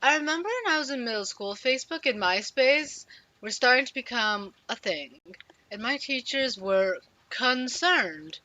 I remember when I was in middle school, Facebook and MySpace were starting to become a thing, and my teachers were concerned.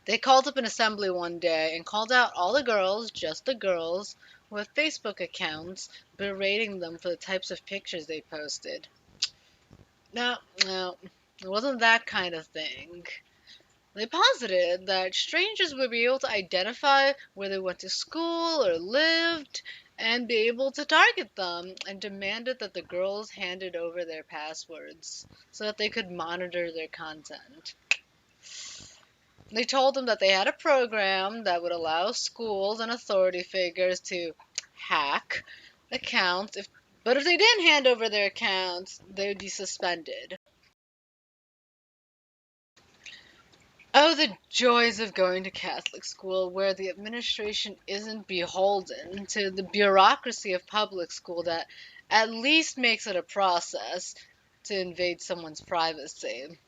They called up an assembly one day and called out all the girls, just the girls, with Facebook accounts, berating them for the types of pictures they posted. No, it wasn't that kind of thing. They posited that strangers would be able to identify where they went to school or lived and be able to target them, and demanded that the girls handed over their passwords so that they could monitor their content. They told them that they had a program that would allow schools and authority figures to hack accounts, but if they didn't hand over their accounts, they would be suspended. Oh, the joys of going to Catholic school where the administration isn't beholden to the bureaucracy of public school that at least makes it a process to invade someone's privacy.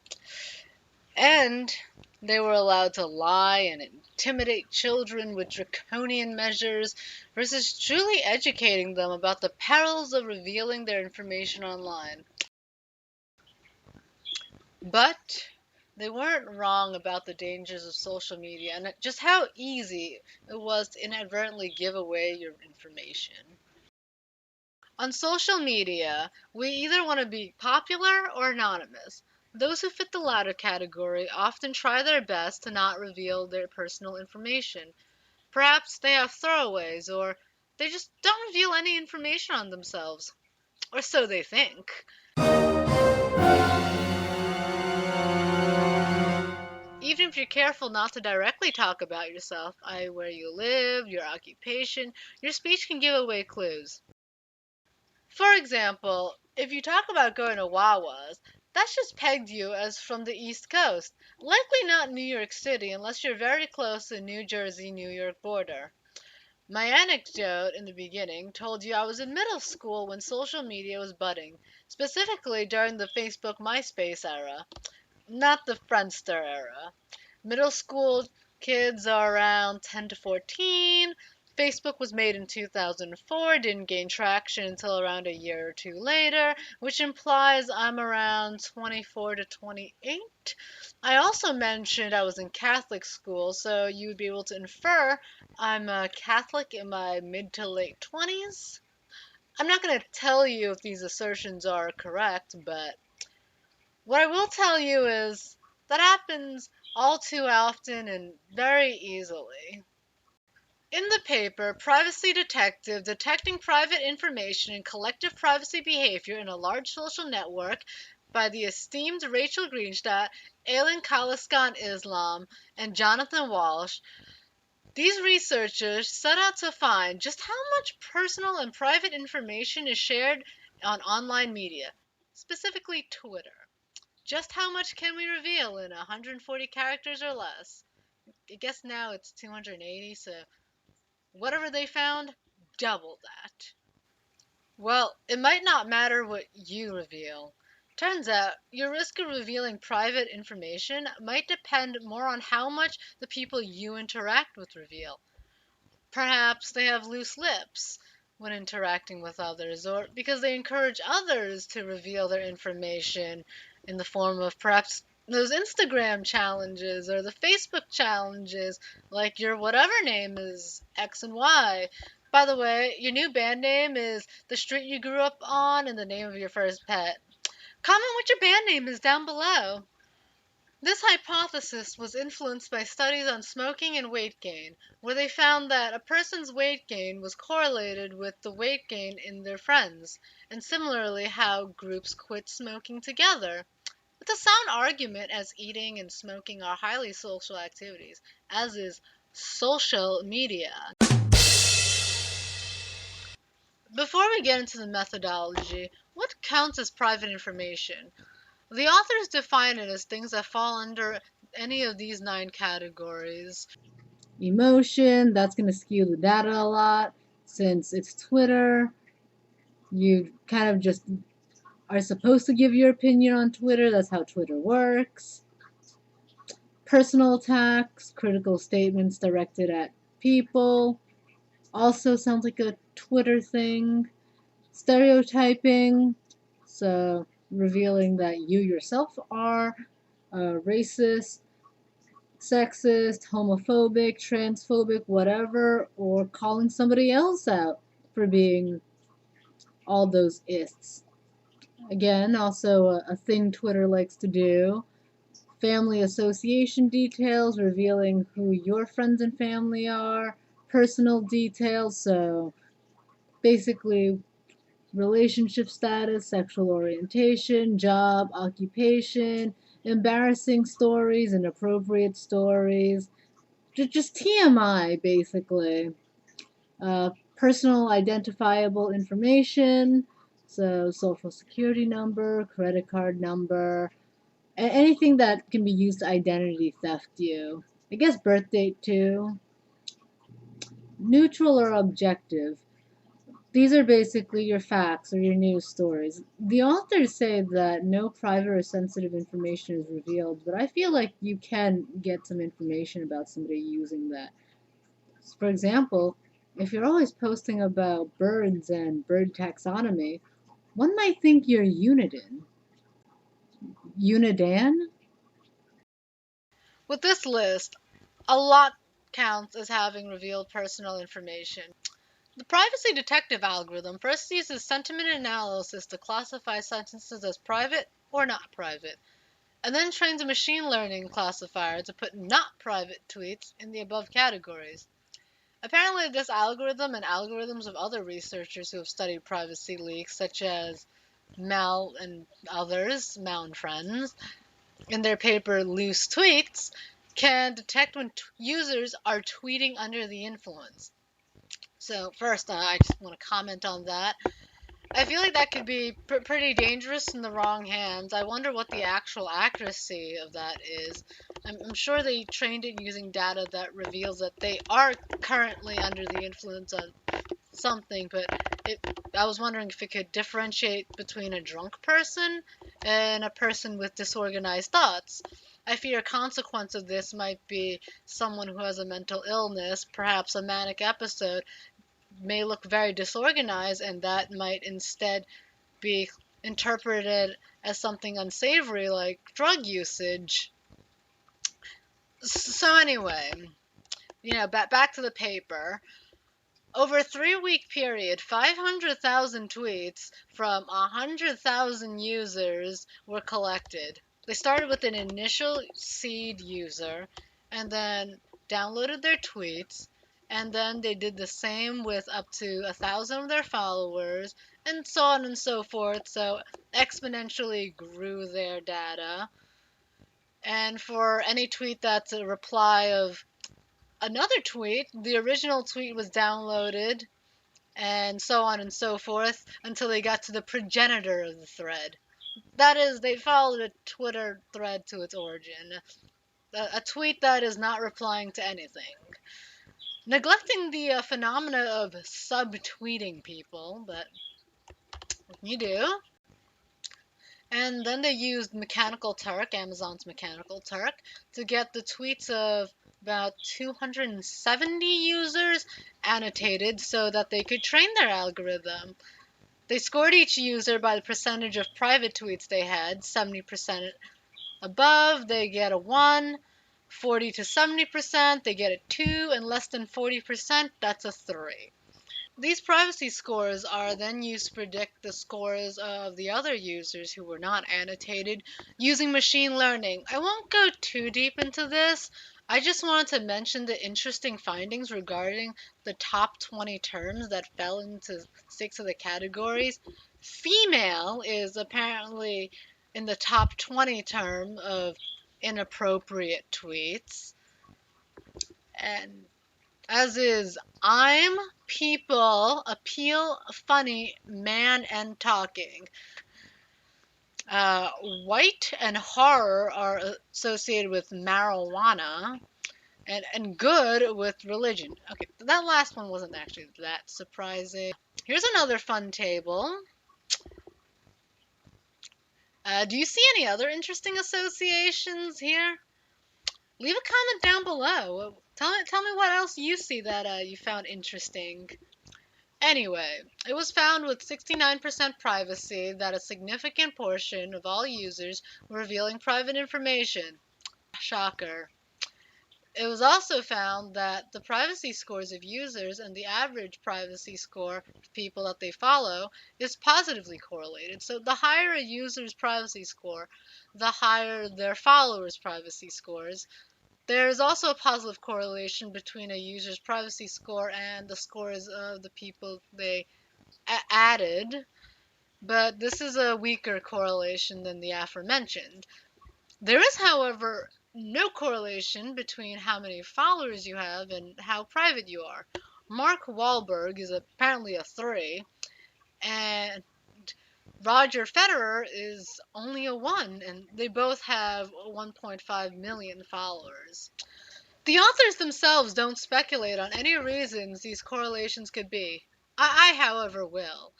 And they were allowed to lie and intimidate children with draconian measures versus truly educating them about the perils of revealing their information online. But they weren't wrong about the dangers of social media and just how easy it was to inadvertently give away your information. On social media, we either want to be popular or anonymous. Those who fit the latter category often try their best to not reveal their personal information. Perhaps they have throwaways, or they just don't reveal any information on themselves. Or so they think. Even if you're careful not to directly talk about yourself, i.e., where you live, your occupation, your speech can give away clues. For example, if you talk about going to Wawa's, that's just pegged you as from the East Coast. Likely not New York City unless you're very close to the New Jersey-New York border. My anecdote in the beginning told you I was in middle school when social media was budding, specifically during the Facebook MySpace era, not the Friendster era. Middle school kids are around 10 to 14. Facebook was made in 2004, didn't gain traction until around a year or two later, which implies I'm around 24 to 28. I also mentioned I was in Catholic school, so you would be able to infer I'm a Catholic in my mid to late 20s. I'm not going to tell you if these assertions are correct, but what I will tell you is that happens all too often and very easily. In the paper, Privacy Detective Detecting Private Information and Collective Privacy Behavior in a Large Social Network by the esteemed Rachel Greenstadt, Aylin Kaliskan Islam, and Jonathan Walsh, these researchers set out to find just how much personal and private information is shared on online media, specifically Twitter. Just how much can we reveal in 140 characters or less? I guess now it's 280, so whatever they found, double that. Well, it might not matter what you reveal. Turns out, your risk of revealing private information might depend more on how much the people you interact with reveal. Perhaps they have loose lips when interacting with others, or because they encourage others to reveal their information in the form of perhaps those Instagram challenges or the Facebook challenges, like your whatever name is X and Y. By the way, your new band name is the street you grew up on and the name of your first pet. Comment what your band name is down below. This hypothesis was influenced by studies on smoking and weight gain, where they found that a person's weight gain was correlated with the weight gain in their friends, and similarly how groups quit smoking together. It's a sound argument as eating and smoking are highly social activities, as is social media. Before we get into the methodology, what counts as private information? The authors define it as things that fall under any of these 9 categories. Emotion, that's going to skew the data a lot. Since it's Twitter, you kind of just are supposed to give your opinion on Twitter. That's how Twitter works. Personal attacks, critical statements directed at people. Also sounds like a Twitter thing. Stereotyping, so revealing that you yourself are racist, sexist, homophobic, transphobic, whatever, or calling somebody else out for being all those ists. Again, also a thing Twitter likes to do. Family association details, revealing who your friends and family are, personal details, so basically relationship status, sexual orientation, job, occupation, embarrassing stories, inappropriate stories, just TMI basically. Personal identifiable information, so social security number, credit card number, anything that can be used to identity theft you. I guess birth date too. Neutral or objective. These are basically your facts or your news stories. The authors say that no private or sensitive information is revealed, but I feel like you can get some information about somebody using that. For example, if you're always posting about birds and bird taxonomy, one might think you're Uniden. Unidan? With this list, a lot counts as having revealed personal information. The privacy detective algorithm first uses sentiment analysis to classify sentences as private or not private, and then trains a machine learning classifier to put not private tweets in the above categories. Apparently, this algorithm and algorithms of other researchers who have studied privacy leaks, such as Mal and others, Mal and friends, in their paper Loose Tweets, can detect when users are tweeting under the influence. So, first, I just want to comment on that. I feel like that could be pretty dangerous in the wrong hands. I wonder what the actual accuracy of that is. I'm sure they trained it using data that reveals that they are currently under the influence of something, but I was wondering if it could differentiate between a drunk person and a person with disorganized thoughts. I fear a consequence of this might be someone who has a mental illness, perhaps a manic episode, may look very disorganized, and that might instead be interpreted as something unsavory like drug usage. So, anyway, back to the paper. Over a 3 week period, 500,000 tweets from 100,000 users were collected. They started with an initial seed user and then downloaded their tweets, and then they did the same with up to 1,000 of their followers, and so on and so forth. So exponentially grew their data. And for any tweet that's a reply of another tweet, the original tweet was downloaded and so on and so forth until they got to the progenitor of the thread. That is, they followed a Twitter thread to its origin. A tweet that is not replying to anything. Neglecting the phenomena of subtweeting people, but you do. And then they used Mechanical Turk, Amazon's Mechanical Turk, to get the tweets of about 270 users annotated so that they could train their algorithm. They scored each user by the percentage of private tweets they had. 70% above, they get a 1. 40 to 70%, they get a 2. And less than 40%, that's a 3. These privacy scores are then used to predict the scores of the other users who were not annotated using machine learning. I won't go too deep into this. I just wanted to mention the interesting findings regarding the top 20 terms that fell into 6 of the categories. Female is apparently in the top 20 term of inappropriate tweets. And as is, I'm people, appeal, funny, man, and talking. White and horror are associated with marijuana, and good with religion. Okay, that last one wasn't actually that surprising. Here's another fun table. Do you see any other interesting associations here? Leave a comment down below. Tell me what else you see that you found interesting. Anyway, it was found with 69% privacy that a significant portion of all users were revealing private information. Shocker. It was also found that the privacy scores of users and the average privacy score of people that they follow is positively correlated. So the higher a user's privacy score, the higher their followers' privacy scores. There is also a positive correlation between a user's privacy score and the scores of the people they added, but this is a weaker correlation than the aforementioned. There is, however, no correlation between how many followers you have and how private you are. Mark Wahlberg is apparently a 3, and Roger Federer is only a 1, and they both have 1.5 million followers. The authors themselves don't speculate on any reasons these correlations could be. However, will.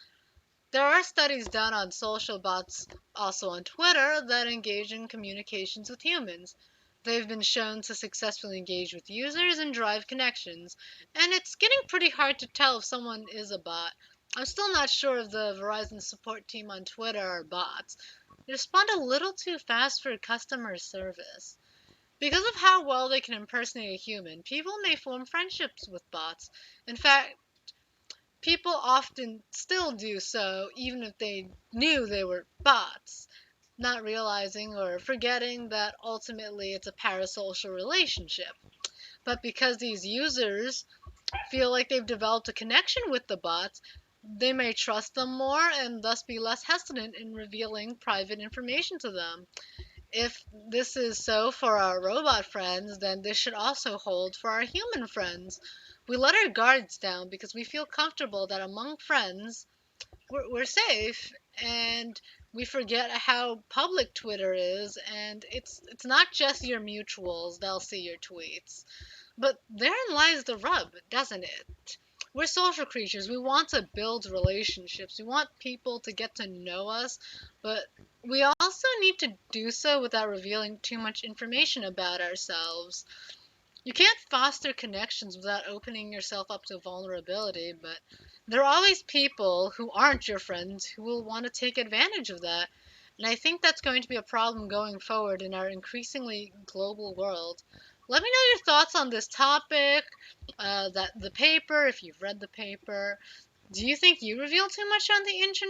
There are studies done on social bots, also on Twitter, that engage in communications with humans. They've been shown to successfully engage with users and drive connections, and it's getting pretty hard to tell if someone is a bot. I'm still not sure if the Verizon support team on Twitter are bots. They respond a little too fast for customer service. Because of how well they can impersonate a human, people may form friendships with bots. In fact, people often still do so even if they knew they were bots, not realizing or forgetting that ultimately it's a parasocial relationship. But because these users feel like they've developed a connection with the bots, they may trust them more and thus be less hesitant in revealing private information to them. If this is so for our robot friends, then this should also hold for our human friends. We let our guards down because we feel comfortable that among friends we're safe, and we forget how public Twitter is, and it's not just your mutuals that'll see your tweets. But therein lies the rub, doesn't it? We're social creatures. We want to build relationships. We want people to get to know us, but we also need to do so without revealing too much information about ourselves. You can't foster connections without opening yourself up to vulnerability, but there are always people who aren't your friends who will want to take advantage of that. And I think that's going to be a problem going forward in our increasingly global world. Let me know your thoughts on this topic, that the paper, if you've read the paper. Do you think you reveal too much on the internet?